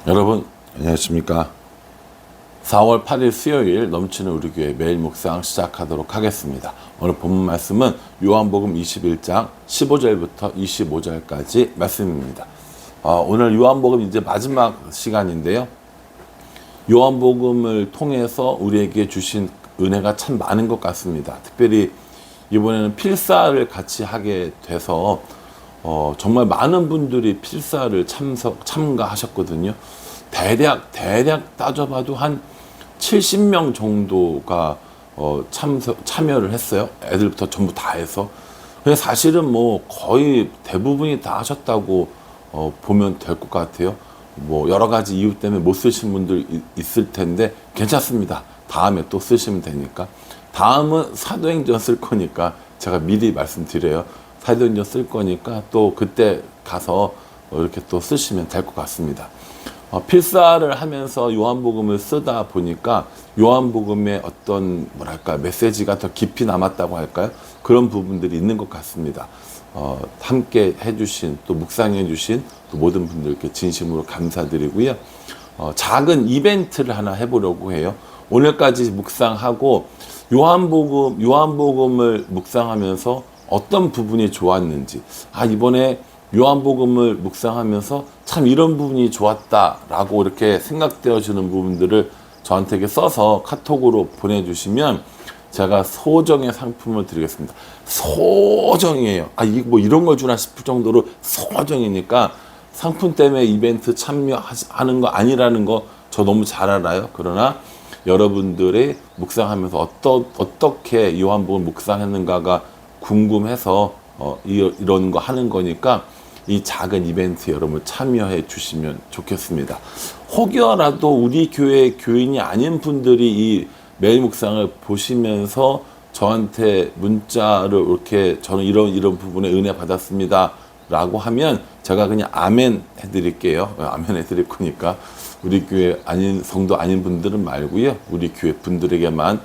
여러분 안녕하십니까. 4월 8일 수요일 넘치는 우리 교회 매일 묵상 시작하도록 하겠습니다. 오늘 본문 말씀은 요한복음 21장 15절부터 25절까지 말씀입니다. 오늘 요한복음 이제 마지막 시간인데요. 요한복음을 통해서 우리에게 주신 은혜가 참 많은 것 같습니다. 특별히 이번에는 필사를 같이 하게 돼서 정말 많은 분들이 필사를 참가하셨거든요. 대략 따져봐도 한 70명 정도가 참여를 했어요. 애들부터 전부 다 해서. 근데 사실은 뭐 거의 대부분이 다 하셨다고 보면 될 것 같아요. 뭐 여러 가지 이유 때문에 못 쓰신 분들 있을 텐데 괜찮습니다. 다음에 또 쓰시면 되니까. 다음은 사도행전 쓸 거니까 제가 미리 말씀드려요. 사도행전 쓸 거니까 또 그때 가서 이렇게 또 쓰시면 될 것 같습니다. 필사를 하면서 요한복음을 쓰다 보니까 요한복음의 어떤 메시지가 더 깊이 남았다고 할까요? 그런 부분들이 있는 것 같습니다. 함께 해주신 또 묵상해 주신 또 모든 분들께 진심으로 감사드리고요. 작은 이벤트를 하나 해보려고 해요. 오늘까지 묵상하고 요한복음을 묵상하면서 어떤 부분이 좋았는지, 이번에 요한복음을 묵상하면서 참 이런 부분이 좋았다라고 이렇게 생각되어지는 부분들을 저한테 써서 카톡으로 보내주시면 제가 소정의 상품을 드리겠습니다. 소정이에요. 뭐 이런 걸 주나 싶을 정도로 소정이니까 상품 때문에 이벤트 참여하는 거 아니라는 거 저 너무 잘 알아요. 그러나 여러분들의 묵상하면서 어떻게 요한복음을 묵상했는가가 궁금해서 이런 거 하는 거니까 이 작은 이벤트 여러분 참여해 주시면 좋겠습니다. 혹여라도 우리 교회 교인이 아닌 분들이 이 매일 묵상을 보시면서 저한테 문자를 이렇게 저는 이런 부분에 은혜 받았습니다 라고 하면 제가 그냥 아멘 해드릴게요. 아멘 해드릴 거니까 우리 교회 아닌 성도 아닌 분들은 말고요, 우리 교회 분들에게만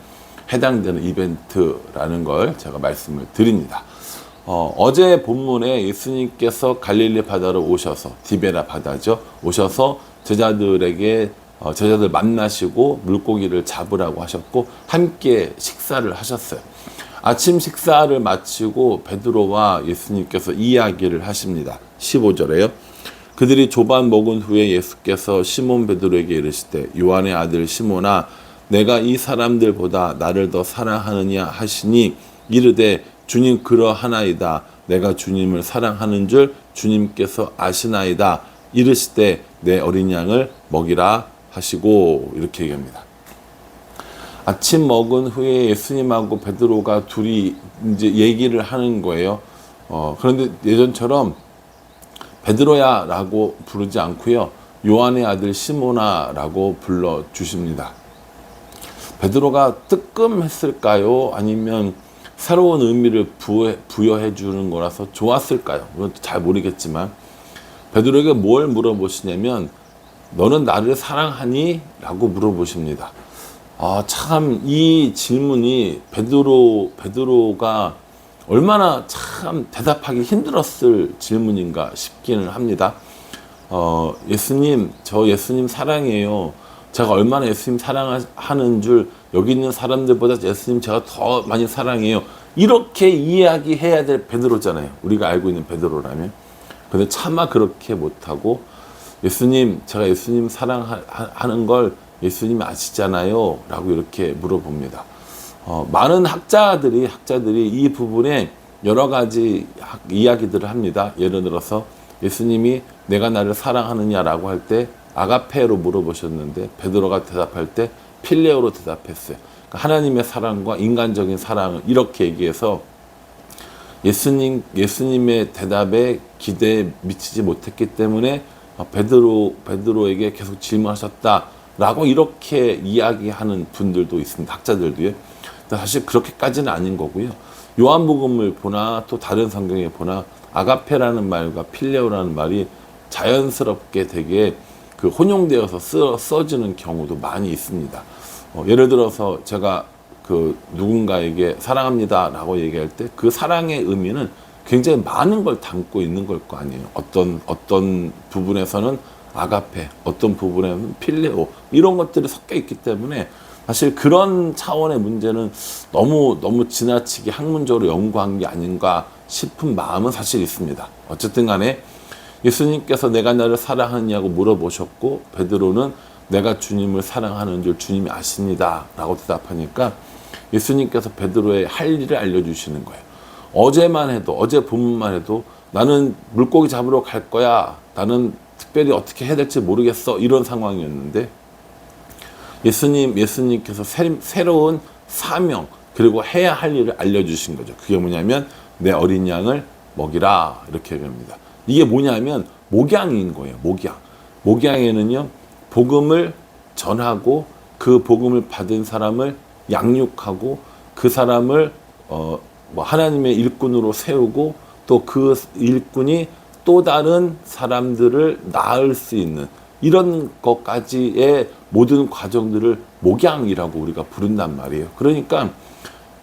해당되는 이벤트라는 걸 제가 말씀을 드립니다. 어제 본문에 예수님께서 갈릴리 바다로 오셔서, 디베라 바다죠, 오셔서 제자들 만나시고 물고기를 잡으라고 하셨고 함께 식사를 하셨어요. 아침 식사를 마치고 베드로와 예수님께서 이야기를 하십니다. 15절에요. 그들이 조반 먹은 후에 예수께서 시몬 베드로에게 이르시되 요한의 아들 시몬아 내가 이 사람들보다 나를 더 사랑하느냐 하시니 이르되 주님 그러하나이다. 내가 주님을 사랑하는 줄 주님께서 아시나이다. 이르시되 내 어린 양을 먹이라 하시고, 이렇게 얘기합니다. 아침 먹은 후에 예수님하고 베드로가 둘이 이제 얘기를 하는 거예요. 그런데 예전처럼 베드로야 라고 부르지 않고요, 요한의 아들 시몬아 라고 불러주십니다. 베드로가 뜨끔했을까요? 아니면 새로운 의미를 부여해 주는 거라서 좋았을까요? 그건 잘 모르겠지만 베드로에게 뭘 물어보시냐면 너는 나를 사랑하니? 라고 물어보십니다. 참 이 질문이 베드로가 얼마나 참 대답하기 힘들었을 질문인가 싶기는 합니다. 예수님, 저 예수님 사랑해요. 제가 얼마나 예수님 사랑하는 줄 여기 있는 사람들보다 예수님 제가 더 많이 사랑해요. 이렇게 이야기해야 될 베드로잖아요. 우리가 알고 있는 베드로라면. 근데 차마 그렇게 못하고 예수님, 제가 예수님 사랑하는 걸 예수님 아시잖아요. 라고 이렇게 물어봅니다. 많은 학자들이 이 부분에 여러 가지 이야기들을 합니다. 예를 들어서 예수님이 내가 나를 사랑하느냐라고 할 때 아가페로 물어보셨는데 베드로가 대답할 때 필레오로 대답했어요. 그러니까 하나님의 사랑과 인간적인 사랑을 이렇게 얘기해서 예수님의 대답에 기대에 미치지 못했기 때문에 베드로에게 계속 질문하셨다라고 이렇게 이야기하는 분들도 있습니다. 학자들도요. 사실 그렇게까지는 아닌 거고요. 요한복음을 보나 또 다른 성경에 보나 아가페라는 말과 필레오라는 말이 자연스럽게 되게 혼용되어서 써지는 경우도 많이 있습니다. 예를 들어서 제가 누군가에게 사랑합니다 라고 얘기할 때 그 사랑의 의미는 굉장히 많은 걸 담고 있는 걸 거 아니에요. 어떤 부분에서는 아가페, 어떤 부분에는 필레오 이런 것들이 섞여 있기 때문에 사실 그런 차원의 문제는 너무 지나치게 학문적으로 연구한 게 아닌가 싶은 마음은 사실 있습니다. 어쨌든 간에 예수님께서 내가 나를 사랑하느냐고 물어보셨고 베드로는 내가 주님을 사랑하는 줄 주님이 아십니다 라고 대답하니까 예수님께서 베드로의 할 일을 알려주시는 거예요. 어제 본문만 해도 나는 물고기 잡으러 갈 거야, 나는 특별히 어떻게 해야 될지 모르겠어, 이런 상황이었는데 예수님께서 새로운 사명 그리고 해야 할 일을 알려주신 거죠. 그게 뭐냐면 내 어린 양을 먹이라, 이렇게 얘기합니다. 이게 뭐냐면 목양인 거예요. 목양에는요 복음을 전하고 그 복음을 받은 사람을 양육하고 그 사람을 하나님의 일꾼으로 세우고 또 그 일꾼이 또 다른 사람들을 낳을 수 있는 이런 것까지의 모든 과정들을 목양이라고 우리가 부른단 말이에요. 그러니까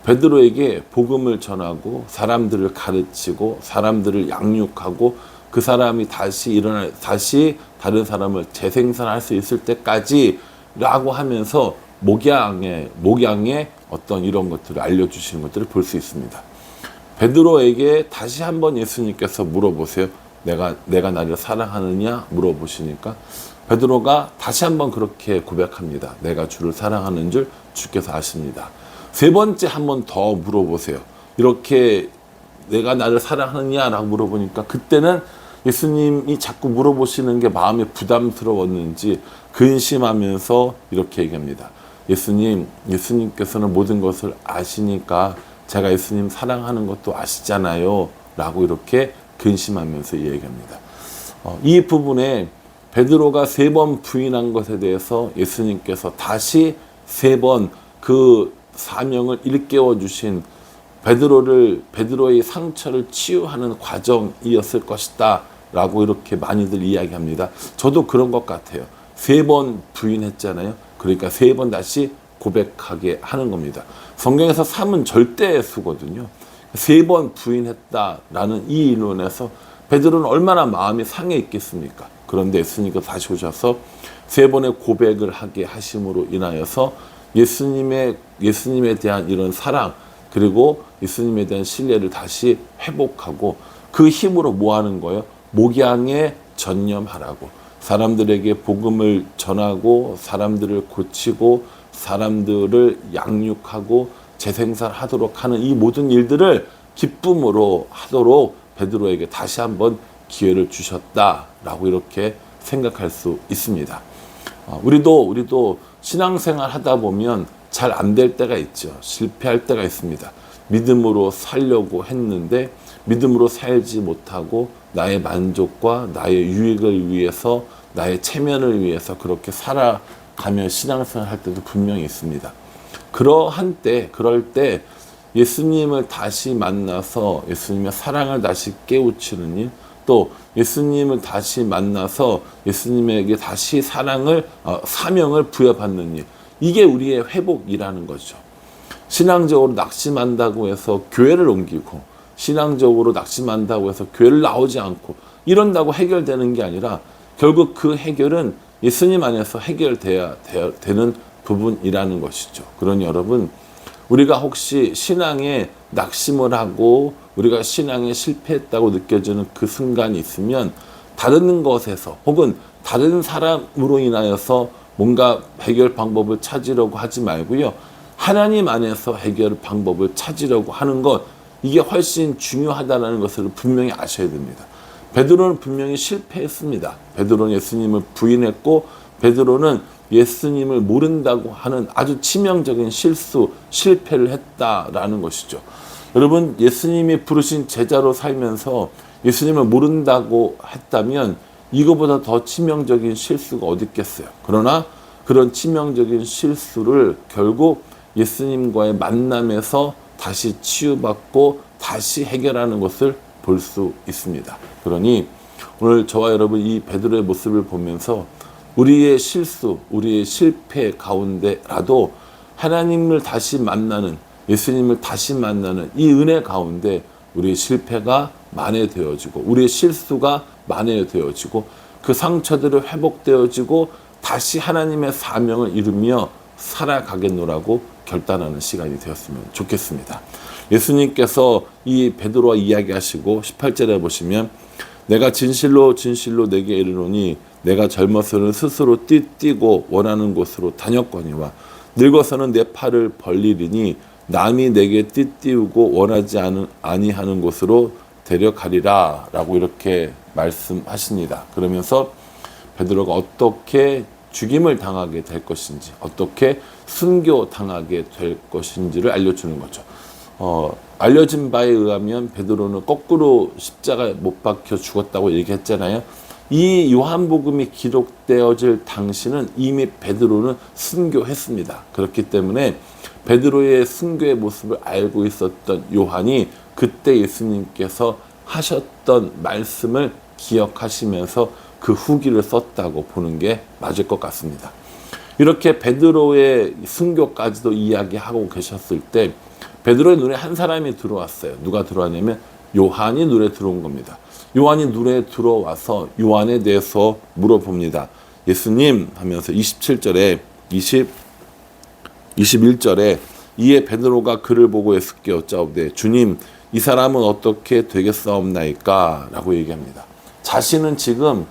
베드로에게 복음을 전하고 사람들을 가르치고 사람들을 양육하고 그 사람이 다시 다른 사람을 재생산할 수 있을 때까지라고 하면서 목양의 어떤 이런 것들을 알려주시는 것들을 볼 수 있습니다. 베드로에게 다시 한번 예수님께서 물어보세요. 내가 나를 사랑하느냐 물어보시니까 베드로가 다시 한번 그렇게 고백합니다. 내가 주를 사랑하는 줄 주께서 아십니다. 세 번째 한번 더 물어보세요. 이렇게 내가 나를 사랑하느냐라고 물어보니까 그때는 예수님이 자꾸 물어보시는 게 마음에 부담스러웠는지 근심하면서 이렇게 얘기합니다. 예수님께서는 모든 것을 아시니까 제가 예수님 사랑하는 것도 아시잖아요 라고 이렇게 근심하면서 얘기합니다. 이 부분에 베드로가 3번 부인한 것에 대해서 예수님께서 다시 3번 그 사명을 일깨워 주신 베드로의 상처를 치유하는 과정이었을 것이다 라고 이렇게 많이들 이야기합니다. 저도 그런 것 같아요. 3번 부인했잖아요. 그러니까 3번 다시 고백하게 하는 겁니다. 성경에서 3은 절대의 수거든요. 3번 부인했다라는 이 이론에서 베드로는 얼마나 마음이 상해 있겠습니까? 그런데 예수님께서 다시 오셔서 3번의 고백을 하게 하심으로 인하여서 예수님에 대한 이런 사랑 그리고 예수님에 대한 신뢰를 다시 회복하고 그 힘으로 뭐 하는 거예요? 목양에 전념하라고. 사람들에게 복음을 전하고 사람들을 고치고 사람들을 양육하고 재생산하도록 하는 이 모든 일들을 기쁨으로 하도록 베드로에게 다시 한번 기회를 주셨다라고 이렇게 생각할 수 있습니다. 우리도 신앙생활 하다 보면 잘 안 될 때가 있죠. 실패할 때가 있습니다. 믿음으로 살려고 했는데 믿음으로 살지 못하고 나의 만족과 나의 유익을 위해서 나의 체면을 위해서 그렇게 살아가며 신앙생활 할 때도 분명히 있습니다. 그럴 때 예수님을 다시 만나서 예수님의 사랑을 다시 깨우치는 일, 또 예수님을 다시 만나서 예수님에게 다시 사명을 부여받는 일, 이게 우리의 회복이라는 거죠. 신앙적으로 낙심한다고 해서 교회를 옮기고 신앙적으로 낙심한다고 해서 교회를 나오지 않고 이런다고 해결되는 게 아니라 결국 그 해결은 예수님 안에서 해결돼야 되는 부분이라는 것이죠. 그러니 여러분, 우리가 혹시 신앙에 낙심을 하고 우리가 신앙에 실패했다고 느껴지는 그 순간이 있으면 다른 것에서 혹은 다른 사람으로 인하여서 뭔가 해결 방법을 찾으려고 하지 말고요. 하나님 안에서 해결 방법을 찾으려고 하는 것, 이게 훨씬 중요하다는 것을 분명히 아셔야 됩니다. 베드로는 분명히 실패했습니다. 베드로는 예수님을 부인했고 베드로는 예수님을 모른다고 하는 아주 치명적인 실패를 했다라는 것이죠. 여러분, 예수님이 부르신 제자로 살면서 예수님을 모른다고 했다면 이거보다 더 치명적인 실수가 어디 있겠어요. 그러나 그런 치명적인 실수를 결국 예수님과의 만남에서 다시 치유받고 다시 해결하는 것을 볼 수 있습니다. 그러니 오늘 저와 여러분 이 베드로의 모습을 보면서 우리의 실수, 우리의 실패 가운데라도 하나님을 다시 만나는, 예수님을 다시 만나는 이 은혜 가운데 우리의 실패가 만회되어지고 우리의 실수가 만회되어지고 그 상처들이 회복되어지고 다시 하나님의 사명을 이루며 살아가겠노라고 결단하는 시간이 되었으면 좋겠습니다. 예수님께서 이 베드로와 이야기하시고 18절에 보시면 내가 진실로 진실로 내게 이르노니 내가 젊어서는 스스로 뛰고 원하는 곳으로 다녔거니와 늙어서는 내 팔을 벌리리니 남이 내게 띠띠우고 원하지 아니하는 곳으로 데려가리라 라고 이렇게 말씀하십니다. 그러면서 베드로가 어떻게 죽임을 당하게 될 것인지, 어떻게 순교당하게 될 것인지를 알려주는 거죠. 알려진 바에 의하면 베드로는 거꾸로 십자가에 못 박혀 죽었다고 얘기했잖아요. 이 요한복음이 기록되어질 당시는 이미 베드로는 순교했습니다. 그렇기 때문에 베드로의 순교의 모습을 알고 있었던 요한이 그때 예수님께서 하셨던 말씀을 기억하시면서 그 후기를 썼다고 보는 게 맞을 것 같습니다. 이렇게 베드로의 순교까지도 이야기하고 계셨을 때 베드로의 눈에 한 사람이 들어왔어요. 누가 들어왔냐면 요한이 눈에 들어온 겁니다. 요한이 눈에 들어와서 요한에 대해서 물어봅니다. 예수님 하면서 27절에 21절에 이에 베드로가 그를 보고 예수께 여짜오되 주님 이 사람은 어떻게 되겠사옵나이까 라고 얘기합니다. 자신은 지금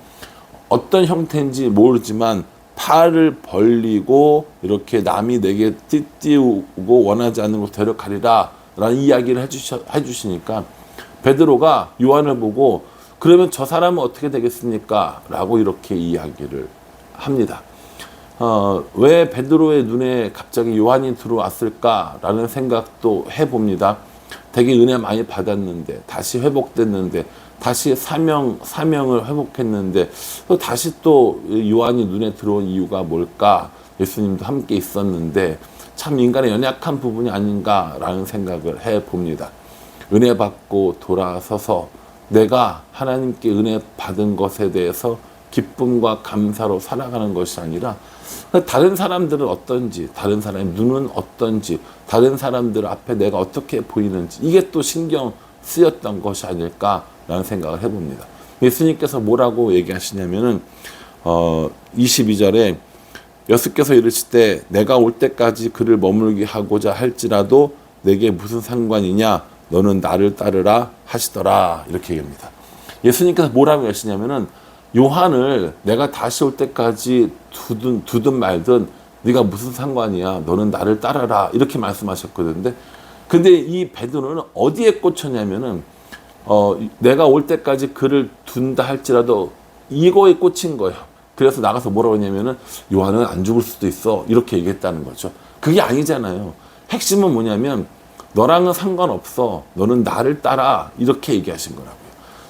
어떤 형태인지 모르지만 팔을 벌리고 이렇게 남이 내게 띠띠우고 원하지 않는 곳 데려가리라 라는 이야기를 해주시니까 베드로가 요한을 보고 그러면 저 사람은 어떻게 되겠습니까? 라고 이렇게 이야기를 합니다. 왜 베드로의 눈에 갑자기 요한이 들어왔을까라는 생각도 해봅니다. 되게 은혜 많이 받았는데 다시 회복됐는데 다시 사명을 회복했는데 또 다시 또 요한이 눈에 들어온 이유가 뭘까? 예수님도 함께 있었는데 참 인간의 연약한 부분이 아닌가라는 생각을 해봅니다. 은혜 받고 돌아서서 내가 하나님께 은혜 받은 것에 대해서 기쁨과 감사로 살아가는 것이 아니라 다른 사람들은 어떤지, 다른 사람의 눈은 어떤지, 다른 사람들 앞에 내가 어떻게 보이는지 이게 또 신경 쓰였던 것이 아닐까라는 생각을 해봅니다. 예수님께서 뭐라고 얘기하시냐면은 22절에 여수께서 이르시되 내가 올 때까지 그를 머물게 하고자 할지라도 내게 무슨 상관이냐 너는 나를 따르라 하시더라 이렇게 얘기합니다. 예수님께서 뭐라고 하시냐면은 요한을 내가 다시 올 때까지 두든 말든 네가 무슨 상관이야 너는 나를 따라라 이렇게 말씀하셨거든요. 근데 이 베드로는 어디에 꽂혔냐면은 내가 올 때까지 그를 둔다 할지라도 이거에 꽂힌 거예요. 그래서 나가서 뭐라고 했냐면은 요한은 안 죽을 수도 있어 이렇게 얘기했다는 거죠. 그게 아니잖아요. 핵심은 뭐냐면 너랑은 상관없어 너는 나를 따라 이렇게 얘기하신 거라고요.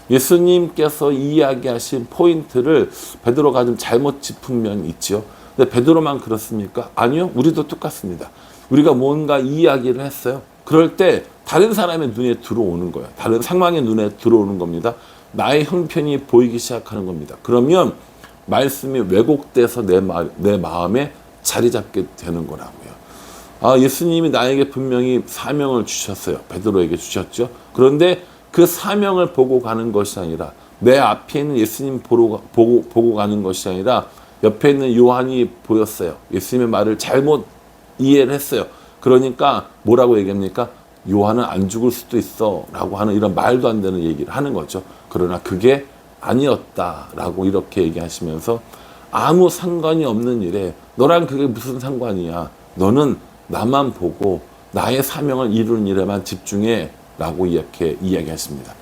예수님께서 이야기하신 포인트를 베드로가 좀 잘못 짚은 면이 있죠. 근데 베드로만 그렇습니까? 아니요. 우리도 똑같습니다. 우리가 뭔가 이야기를 했어요. 그럴 때 다른 사람의 눈에 들어오는 거예요. 다른 상황의 눈에 들어오는 겁니다. 나의 형편이 보이기 시작하는 겁니다. 그러면 말씀이 왜곡돼서 내 마음에 자리 잡게 되는 거라고요. 예수님이 나에게 분명히 사명을 주셨어요. 베드로에게 주셨죠. 그런데 그 사명을 보고 가는 것이 아니라 내 앞에 있는 예수님 보고 가는 것이 아니라 옆에 있는 요한이 보였어요. 예수님의 말을 잘못 이해를 했어요. 그러니까 뭐라고 얘기합니까? 요한은 안 죽을 수도 있어 라고 하는 이런 말도 안 되는 얘기를 하는 거죠. 그러나 그게 아니었다라고 이렇게 얘기하시면서 아무 상관이 없는 일에 너랑 그게 무슨 상관이야. 너는 나만 보고 나의 사명을 이루는 일에만 집중해 라고 이렇게 이야기하십니다.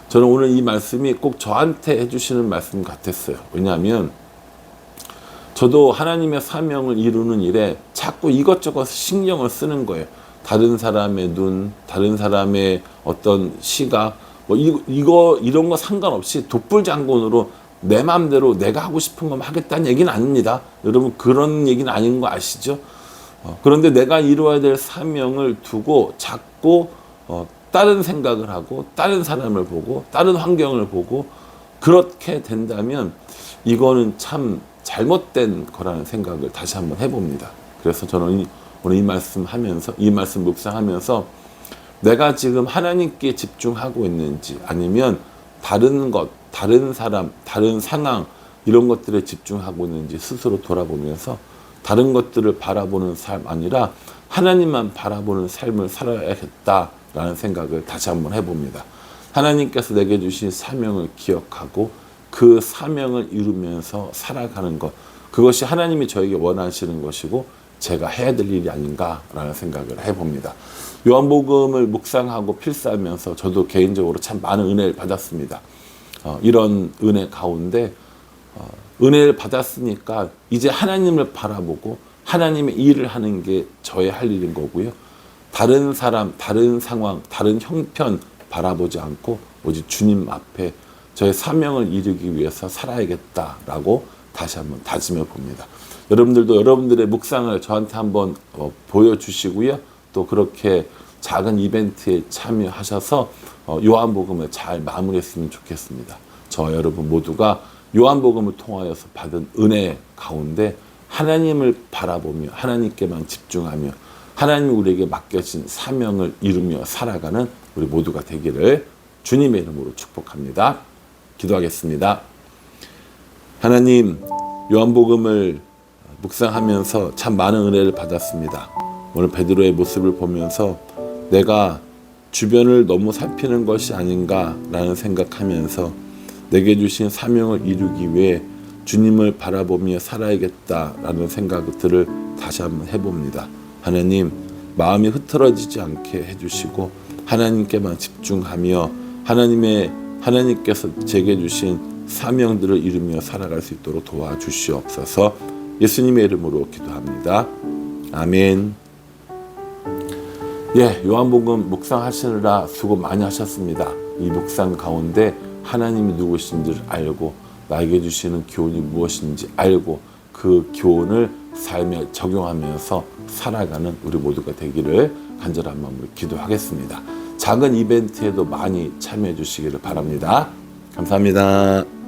저는 오늘 이 말씀이 꼭 저한테 해주시는 말씀 같았어요. 왜냐하면 저도 하나님의 사명을 이루는 일에 자꾸 이것저것 신경을 쓰는 거예요. 다른 사람의 눈, 다른 사람의 어떤 시각, 이런 거 상관없이 독불장군으로 내 마음대로 내가 하고 싶은 것만 하겠다는 얘기는 아닙니다. 여러분 그런 얘기는 아닌 거 아시죠? 그런데 내가 이루어야 될 사명을 두고 자꾸 다른 생각을 하고 다른 사람을 보고 다른 환경을 보고 그렇게 된다면 이거는 참 잘못된 거라는 생각을 다시 한번 해봅니다. 그래서 저는 오늘 이 말씀 묵상하면서 내가 지금 하나님께 집중하고 있는지 아니면 다른 것, 다른 사람, 다른 상황, 이런 것들에 집중하고 있는지 스스로 돌아보면서 다른 것들을 바라보는 삶 아니라 하나님만 바라보는 삶을 살아야겠다라는 생각을 다시 한번 해봅니다. 하나님께서 내게 주신 사명을 기억하고 그 사명을 이루면서 살아가는 것, 그것이 하나님이 저에게 원하시는 것이고 제가 해야 될 일이 아닌가라는 생각을 해봅니다. 요한복음을 묵상하고 필사하면서 저도 개인적으로 참 많은 은혜를 받았습니다. 이런 은혜 가운데 은혜를 받았으니까 이제 하나님을 바라보고 하나님의 일을 하는 게 저의 할 일인 거고요. 다른 사람, 다른 상황, 다른 형편 바라보지 않고 오직 주님 앞에 저의 사명을 이루기 위해서 살아야겠다라고 다시 한번 다짐해 봅니다. 여러분들도 여러분들의 묵상을 저한테 한번 보여주시고요. 또 그렇게 작은 이벤트에 참여하셔서 요한복음을 잘 마무리했으면 좋겠습니다. 저와 여러분 모두가 요한복음을 통하여서 받은 은혜 가운데 하나님을 바라보며 하나님께만 집중하며 하나님이 우리에게 맡겨진 사명을 이루며 살아가는 우리 모두가 되기를 주님의 이름으로 축복합니다. 기도하겠습니다. 하나님, 요한복음을 묵상하면서 참 많은 은혜를 받았습니다. 오늘 베드로의 모습을 보면서 내가 주변을 너무 살피는 것이 아닌가라는 생각하면서 내게 주신 사명을 이루기 위해 주님을 바라보며 살아야겠다라는 생각들을 다시 한번 해봅니다. 하나님, 마음이 흐트러지지 않게 해주시고 하나님께만 집중하며 하나님께서 제게 주신 사명들을 이루며 살아갈 수 있도록 도와주시옵소서. 예수님의 이름으로 기도합니다. 아멘. 요한복음 묵상하시느라 수고 많이 하셨습니다. 이 묵상 가운데 하나님이 누구신지를 알고 나에게 주시는 교훈이 무엇인지 알고 그 교훈을 삶에 적용하면서 살아가는 우리 모두가 되기를 간절한 마음으로 기도하겠습니다. 작은 이벤트에도 많이 참여해 주시기를 바랍니다. 감사합니다.